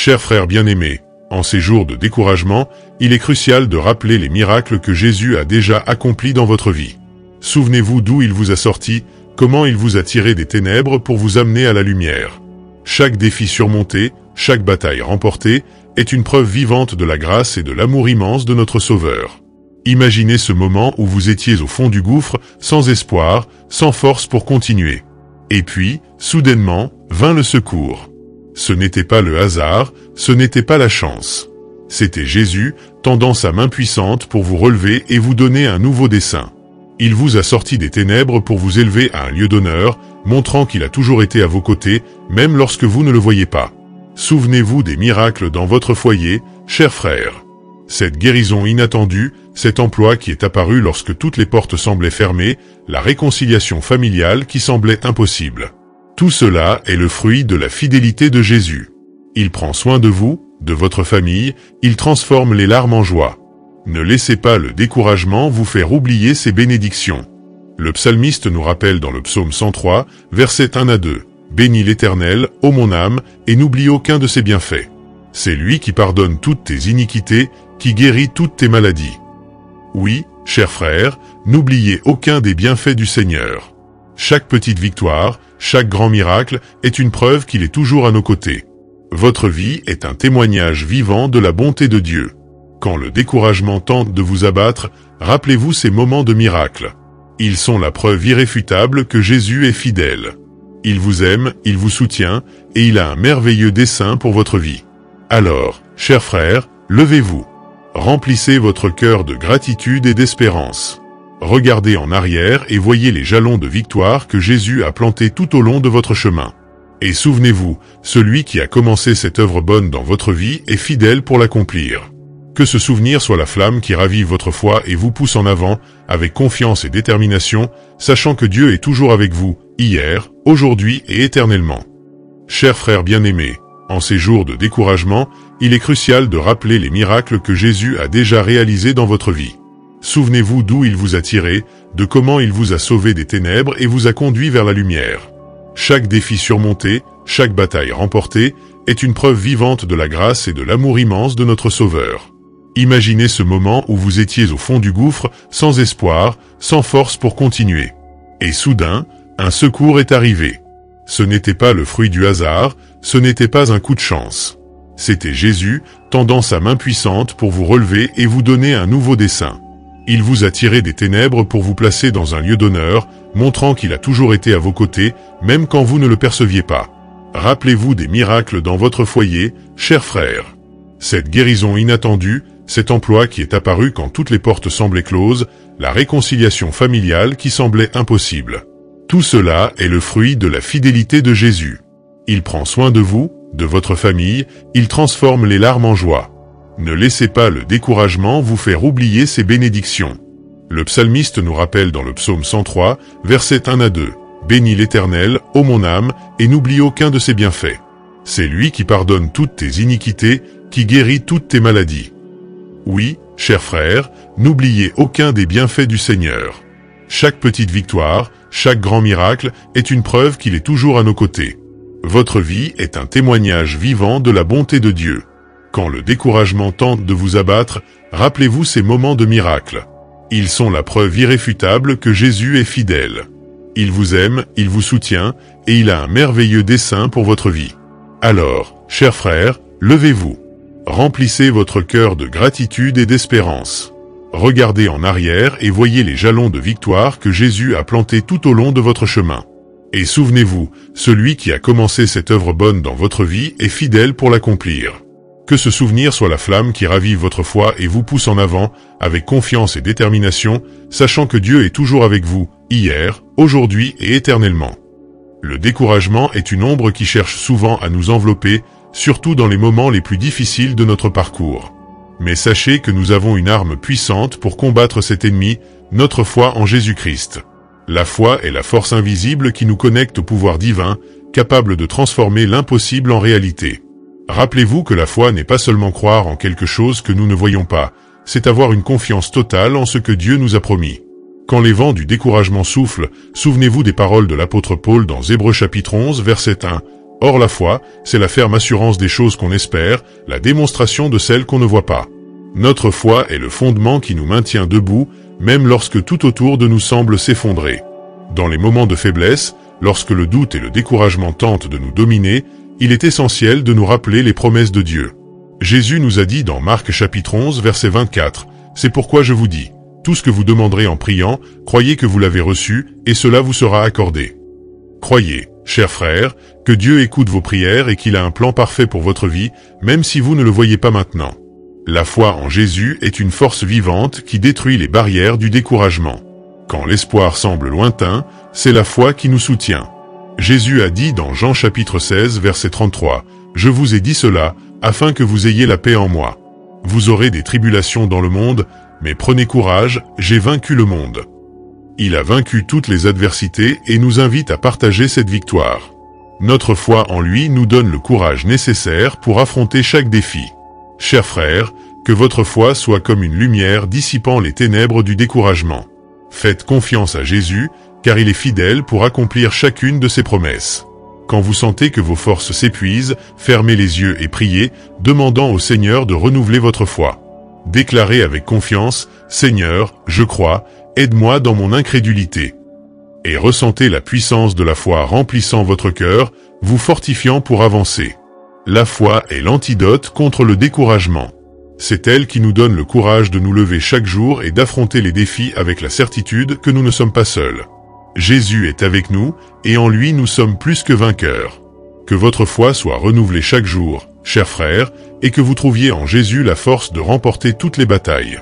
Chers frères bien-aimés, en ces jours de découragement, il est crucial de rappeler les miracles que Jésus a déjà accomplis dans votre vie. Souvenez-vous d'où il vous a sorti, comment il vous a tiré des ténèbres pour vous amener à la lumière. Chaque défi surmonté, chaque bataille remportée, est une preuve vivante de la grâce et de l'amour immense de notre Sauveur. Imaginez ce moment où vous étiez au fond du gouffre, sans espoir, sans force pour continuer. Et puis, soudainement, vint le secours. Ce n'était pas le hasard, ce n'était pas la chance. C'était Jésus, tendant sa main puissante pour vous relever et vous donner un nouveau dessein. Il vous a sorti des ténèbres pour vous élever à un lieu d'honneur, montrant qu'il a toujours été à vos côtés, même lorsque vous ne le voyez pas. Souvenez-vous des miracles dans votre foyer, chers frères. Cette guérison inattendue, cet emploi qui est apparu lorsque toutes les portes semblaient fermées, la réconciliation familiale qui semblait impossible. Tout cela est le fruit de la fidélité de Jésus. Il prend soin de vous, de votre famille, il transforme les larmes en joie. Ne laissez pas le découragement vous faire oublier ces bénédictions. Le psalmiste nous rappelle dans le psaume 103, versets 1 à 2, « Bénis l'Éternel, ô mon âme, et n'oublie aucun de ses bienfaits. C'est lui qui pardonne toutes tes iniquités, qui guérit toutes tes maladies. » Oui, chers frères, n'oubliez aucun des bienfaits du Seigneur. Chaque petite victoire, chaque grand miracle est une preuve qu'il est toujours à nos côtés. Votre vie est un témoignage vivant de la bonté de Dieu. Quand le découragement tente de vous abattre, rappelez-vous ces moments de miracle. Ils sont la preuve irréfutable que Jésus est fidèle. Il vous aime, il vous soutient, et il a un merveilleux dessein pour votre vie. Alors, chers frères, levez-vous. Remplissez votre cœur de gratitude et d'espérance. Regardez en arrière et voyez les jalons de victoire que Jésus a plantés tout au long de votre chemin. Et souvenez-vous, celui qui a commencé cette œuvre bonne dans votre vie est fidèle pour l'accomplir. Que ce souvenir soit la flamme qui ravive votre foi et vous pousse en avant, avec confiance et détermination, sachant que Dieu est toujours avec vous, hier, aujourd'hui et éternellement. Chers frères bien-aimés, en ces jours de découragement, il est crucial de rappeler les miracles que Jésus a déjà réalisés dans votre vie. Souvenez-vous d'où il vous a tiré, de comment il vous a sauvé des ténèbres et vous a conduit vers la lumière. Chaque défi surmonté, chaque bataille remportée, est une preuve vivante de la grâce et de l'amour immense de notre Sauveur. Imaginez ce moment où vous étiez au fond du gouffre, sans espoir, sans force pour continuer. Et soudain, un secours est arrivé. Ce n'était pas le fruit du hasard, ce n'était pas un coup de chance. C'était Jésus, tendant sa main puissante pour vous relever et vous donner un nouveau dessein. Il vous a tiré des ténèbres pour vous placer dans un lieu d'honneur, montrant qu'il a toujours été à vos côtés, même quand vous ne le perceviez pas. Rappelez-vous des miracles dans votre foyer, chers frères. Cette guérison inattendue, cet emploi qui est apparu quand toutes les portes semblaient closes, la réconciliation familiale qui semblait impossible. Tout cela est le fruit de la fidélité de Jésus. Il prend soin de vous, de votre famille, il transforme les larmes en joie. Ne laissez pas le découragement vous faire oublier ces bénédictions. Le psalmiste nous rappelle dans le psaume 103, versets 1 à 2, « Bénis l'Éternel, ô mon âme, et n'oublie aucun de ses bienfaits. C'est lui qui pardonne toutes tes iniquités, qui guérit toutes tes maladies. » Oui, chers frères, n'oubliez aucun des bienfaits du Seigneur. Chaque petite victoire, chaque grand miracle est une preuve qu'il est toujours à nos côtés. Votre vie est un témoignage vivant de la bonté de Dieu. Quand le découragement tente de vous abattre, rappelez-vous ces moments de miracle. Ils sont la preuve irréfutable que Jésus est fidèle. Il vous aime, il vous soutient, et il a un merveilleux dessein pour votre vie. Alors, chers frères, levez-vous. Remplissez votre cœur de gratitude et d'espérance. Regardez en arrière et voyez les jalons de victoire que Jésus a plantés tout au long de votre chemin. Et souvenez-vous, celui qui a commencé cette œuvre bonne dans votre vie est fidèle pour l'accomplir. Que ce souvenir soit la flamme qui ravive votre foi et vous pousse en avant, avec confiance et détermination, sachant que Dieu est toujours avec vous, hier, aujourd'hui et éternellement. Le découragement est une ombre qui cherche souvent à nous envelopper, surtout dans les moments les plus difficiles de notre parcours. Mais sachez que nous avons une arme puissante pour combattre cet ennemi, notre foi en Jésus-Christ. La foi est la force invisible qui nous connecte au pouvoir divin, capable de transformer l'impossible en réalité. Rappelez-vous que la foi n'est pas seulement croire en quelque chose que nous ne voyons pas, c'est avoir une confiance totale en ce que Dieu nous a promis. Quand les vents du découragement soufflent, souvenez-vous des paroles de l'apôtre Paul dans Hébreux chapitre 11 verset 1, « Or la foi, c'est la ferme assurance des choses qu'on espère, la démonstration de celles qu'on ne voit pas. Notre foi est le fondement qui nous maintient debout, même lorsque tout autour de nous semble s'effondrer. Dans les moments de faiblesse, lorsque le doute et le découragement tentent de nous dominer, il est essentiel de nous rappeler les promesses de Dieu. Jésus nous a dit dans Marc chapitre 11 verset 24, « C'est pourquoi je vous dis, tout ce que vous demanderez en priant, croyez que vous l'avez reçu, et cela vous sera accordé. » Croyez, chers frères, que Dieu écoute vos prières et qu'il a un plan parfait pour votre vie, même si vous ne le voyez pas maintenant. La foi en Jésus est une force vivante qui détruit les barrières du découragement. Quand l'espoir semble lointain, c'est la foi qui nous soutient. Jésus a dit dans Jean chapitre 16 verset 33, « Je vous ai dit cela, afin que vous ayez la paix en moi. Vous aurez des tribulations dans le monde, mais prenez courage, j'ai vaincu le monde. » Il a vaincu toutes les adversités et nous invite à partager cette victoire. Notre foi en lui nous donne le courage nécessaire pour affronter chaque défi. Chers frères, que votre foi soit comme une lumière dissipant les ténèbres du découragement. Faites confiance à Jésus, car il est fidèle pour accomplir chacune de ses promesses. Quand vous sentez que vos forces s'épuisent, fermez les yeux et priez, demandant au Seigneur de renouveler votre foi. Déclarez avec confiance, « Seigneur, je crois, aide-moi dans mon incrédulité. » Et ressentez la puissance de la foi remplissant votre cœur, vous fortifiant pour avancer. La foi est l'antidote contre le découragement. C'est elle qui nous donne le courage de nous lever chaque jour et d'affronter les défis avec la certitude que nous ne sommes pas seuls. Jésus est avec nous, et en lui nous sommes plus que vainqueurs. Que votre foi soit renouvelée chaque jour, chers frères, et que vous trouviez en Jésus la force de remporter toutes les batailles.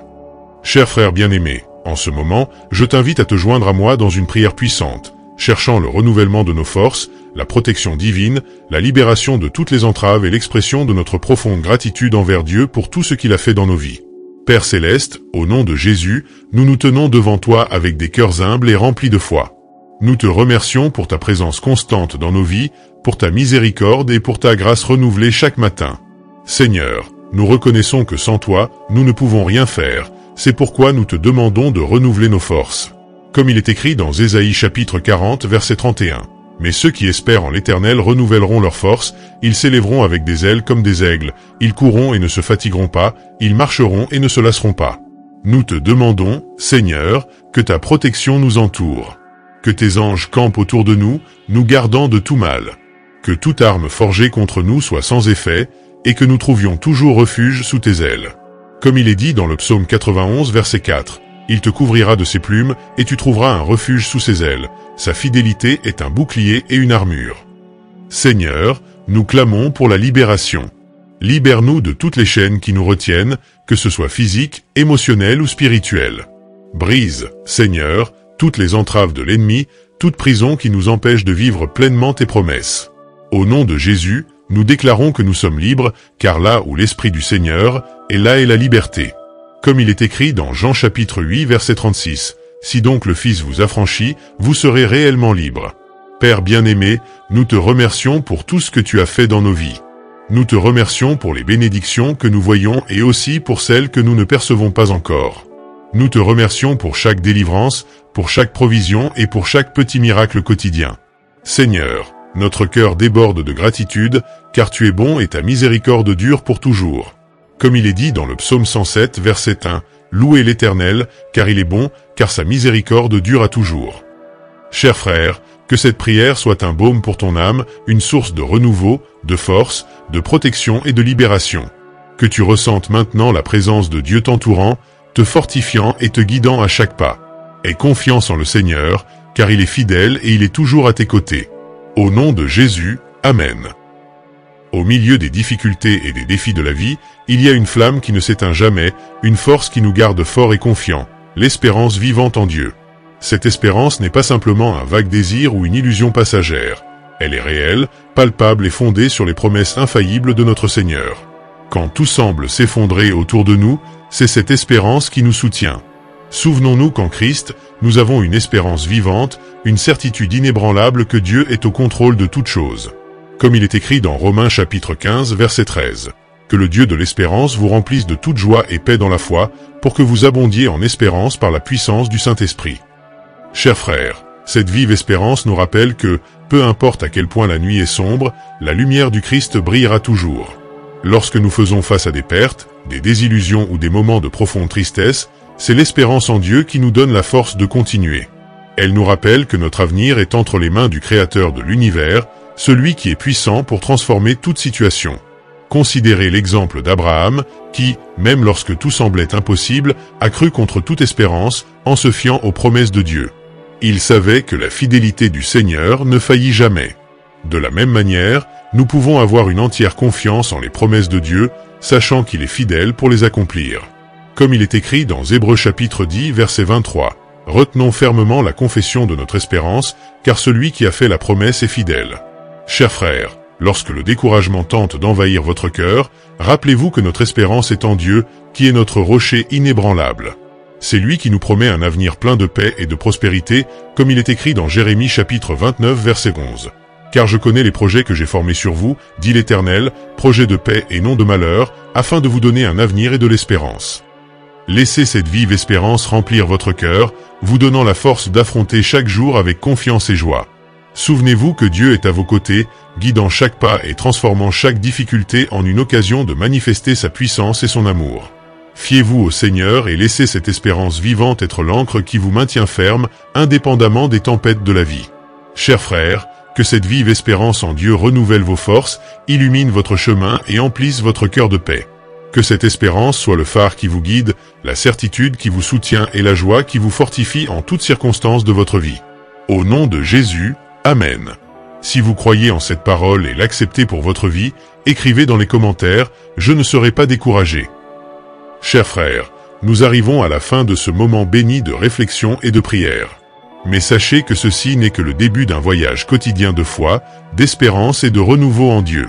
Chers frères bien-aimés, en ce moment, je t'invite à te joindre à moi dans une prière puissante, cherchant le renouvellement de nos forces, la protection divine, la libération de toutes les entraves et l'expression de notre profonde gratitude envers Dieu pour tout ce qu'il a fait dans nos vies. Père Céleste, au nom de Jésus, nous nous tenons devant toi avec des cœurs humbles et remplis de foi. Nous te remercions pour ta présence constante dans nos vies, pour ta miséricorde et pour ta grâce renouvelée chaque matin. Seigneur, nous reconnaissons que sans toi, nous ne pouvons rien faire, c'est pourquoi nous te demandons de renouveler nos forces. Comme il est écrit dans Ésaïe chapitre 40 verset 31. Mais ceux qui espèrent en l'Éternel renouvelleront leurs forces, ils s'élèveront avec des ailes comme des aigles, ils courront et ne se fatigueront pas, ils marcheront et ne se lasseront pas. Nous te demandons, Seigneur, que ta protection nous entoure. Que tes anges campent autour de nous, nous gardant de tout mal. Que toute arme forgée contre nous soit sans effet, et que nous trouvions toujours refuge sous tes ailes. Comme il est dit dans le psaume 91 verset 4, « Il te couvrira de ses plumes, et tu trouveras un refuge sous ses ailes. Sa fidélité est un bouclier et une armure. » Seigneur, nous clamons pour la libération. Libère-nous de toutes les chaînes qui nous retiennent, que ce soit physique, émotionnel ou spirituel. Brise, Seigneur, toutes les entraves de l'ennemi, toute prison qui nous empêche de vivre pleinement tes promesses. Au nom de Jésus, nous déclarons que nous sommes libres, car là où l'Esprit du Seigneur est, là est la liberté. Comme il est écrit dans Jean chapitre 8 verset 36, « Si donc le Fils vous affranchit, vous serez réellement libres. » Père bien-aimé, nous te remercions pour tout ce que tu as fait dans nos vies. Nous te remercions pour les bénédictions que nous voyons et aussi pour celles que nous ne percevons pas encore. Nous te remercions pour chaque délivrance, pour chaque provision et pour chaque petit miracle quotidien. Seigneur, notre cœur déborde de gratitude, car tu es bon et ta miséricorde dure pour toujours. Comme il est dit dans le psaume 107, verset 1, « Louez l'Éternel, car il est bon, car sa miséricorde dure à toujours. » Chers frères, que cette prière soit un baume pour ton âme, une source de renouveau, de force, de protection et de libération. Que tu ressentes maintenant la présence de Dieu t'entourant, te fortifiant et te guidant à chaque pas. Aie confiance en le Seigneur, car il est fidèle et il est toujours à tes côtés. Au nom de Jésus, Amen. Au milieu des difficultés et des défis de la vie, il y a une flamme qui ne s'éteint jamais, une force qui nous garde forts et confiants, l'espérance vivante en Dieu. Cette espérance n'est pas simplement un vague désir ou une illusion passagère. Elle est réelle, palpable et fondée sur les promesses infaillibles de notre Seigneur. Quand tout semble s'effondrer autour de nous, c'est cette espérance qui nous soutient. Souvenons-nous qu'en Christ, nous avons une espérance vivante, une certitude inébranlable que Dieu est au contrôle de toutes choses. Comme il est écrit dans Romains chapitre 15, verset 13, « Que le Dieu de l'espérance vous remplisse de toute joie et paix dans la foi, pour que vous abondiez en espérance par la puissance du Saint-Esprit. » Chers frères, Cette vive espérance nous rappelle que, peu importe à quel point la nuit est sombre, la lumière du Christ brillera toujours. Lorsque nous faisons face à des pertes, des désillusions ou des moments de profonde tristesse, c'est l'espérance en Dieu qui nous donne la force de continuer. Elle nous rappelle que notre avenir est entre les mains du Créateur de l'univers, celui qui est puissant pour transformer toute situation. Considérez l'exemple d'Abraham, qui, même lorsque tout semblait impossible, a cru contre toute espérance, en se fiant aux promesses de Dieu. Il savait que la fidélité du Seigneur ne faillit jamais. De la même manière, nous pouvons avoir une entière confiance en les promesses de Dieu, sachant qu'il est fidèle pour les accomplir. Comme il est écrit dans Hébreux chapitre 10, verset 23, « Retenons fermement la confession de notre espérance, car celui qui a fait la promesse est fidèle. » Chers frères, lorsque le découragement tente d'envahir votre cœur, rappelez-vous que notre espérance est en Dieu, qui est notre rocher inébranlable. C'est lui qui nous promet un avenir plein de paix et de prospérité, comme il est écrit dans Jérémie chapitre 29 verset 11. « Car je connais les projets que j'ai formés sur vous, dit l'Éternel, projets de paix et non de malheur, afin de vous donner un avenir et de l'espérance. » Laissez cette vive espérance remplir votre cœur, vous donnant la force d'affronter chaque jour avec confiance et joie. Souvenez-vous que Dieu est à vos côtés, guidant chaque pas et transformant chaque difficulté en une occasion de manifester sa puissance et son amour. Fiez-vous au Seigneur et laissez cette espérance vivante être l'encre qui vous maintient ferme, indépendamment des tempêtes de la vie. Chers frères, que cette vive espérance en Dieu renouvelle vos forces, illumine votre chemin et emplisse votre cœur de paix. Que cette espérance soit le phare qui vous guide, la certitude qui vous soutient et la joie qui vous fortifie en toutes circonstances de votre vie. Au nom de Jésus, Amen. Si vous croyez en cette parole et l'acceptez pour votre vie, écrivez dans les commentaires « Je ne serai pas découragé ». Chers frères, nous arrivons à la fin de ce moment béni de réflexion et de prière. Mais sachez que ceci n'est que le début d'un voyage quotidien de foi, d'espérance et de renouveau en Dieu.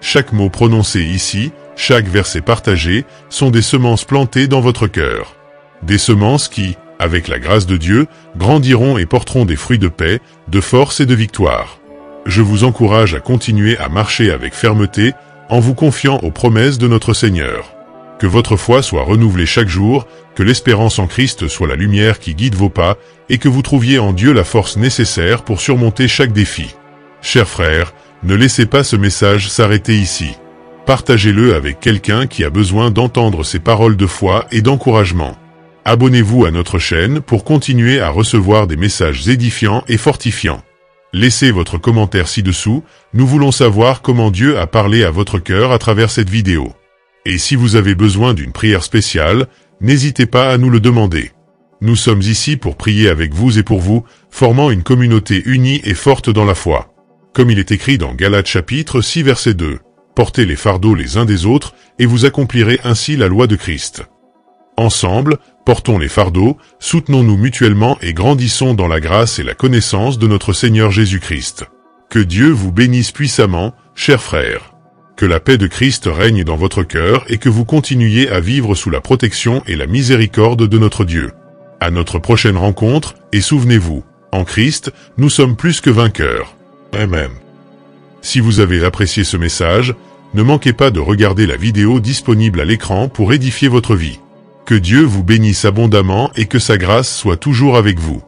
Chaque mot prononcé ici, chaque verset partagé, sont des semences plantées dans votre cœur. Des semences qui, avec la grâce de Dieu, grandiront et porteront des fruits de paix, de force et de victoire. Je vous encourage à continuer à marcher avec fermeté, en vous confiant aux promesses de notre Seigneur. Que votre foi soit renouvelée chaque jour, que l'espérance en Christ soit la lumière qui guide vos pas, et que vous trouviez en Dieu la force nécessaire pour surmonter chaque défi. Chers frères, ne laissez pas ce message s'arrêter ici. Partagez-le avec quelqu'un qui a besoin d'entendre ces paroles de foi et d'encouragement. Abonnez-vous à notre chaîne pour continuer à recevoir des messages édifiants et fortifiants. Laissez votre commentaire ci-dessous, nous voulons savoir comment Dieu a parlé à votre cœur à travers cette vidéo. Et si vous avez besoin d'une prière spéciale, n'hésitez pas à nous le demander. Nous sommes ici pour prier avec vous et pour vous, formant une communauté unie et forte dans la foi. Comme il est écrit dans Galates chapitre 6 verset 2, « Portez les fardeaux les uns des autres, et vous accomplirez ainsi la loi de Christ. » Ensemble, portons les fardeaux, soutenons-nous mutuellement et grandissons dans la grâce et la connaissance de notre Seigneur Jésus-Christ. Que Dieu vous bénisse puissamment, chers frères. Que la paix de Christ règne dans votre cœur et que vous continuiez à vivre sous la protection et la miséricorde de notre Dieu. À notre prochaine rencontre, et souvenez-vous, en Christ, nous sommes plus que vainqueurs. Amen. Si vous avez apprécié ce message, ne manquez pas de regarder la vidéo disponible à l'écran pour édifier votre vie. Que Dieu vous bénisse abondamment et que sa grâce soit toujours avec vous.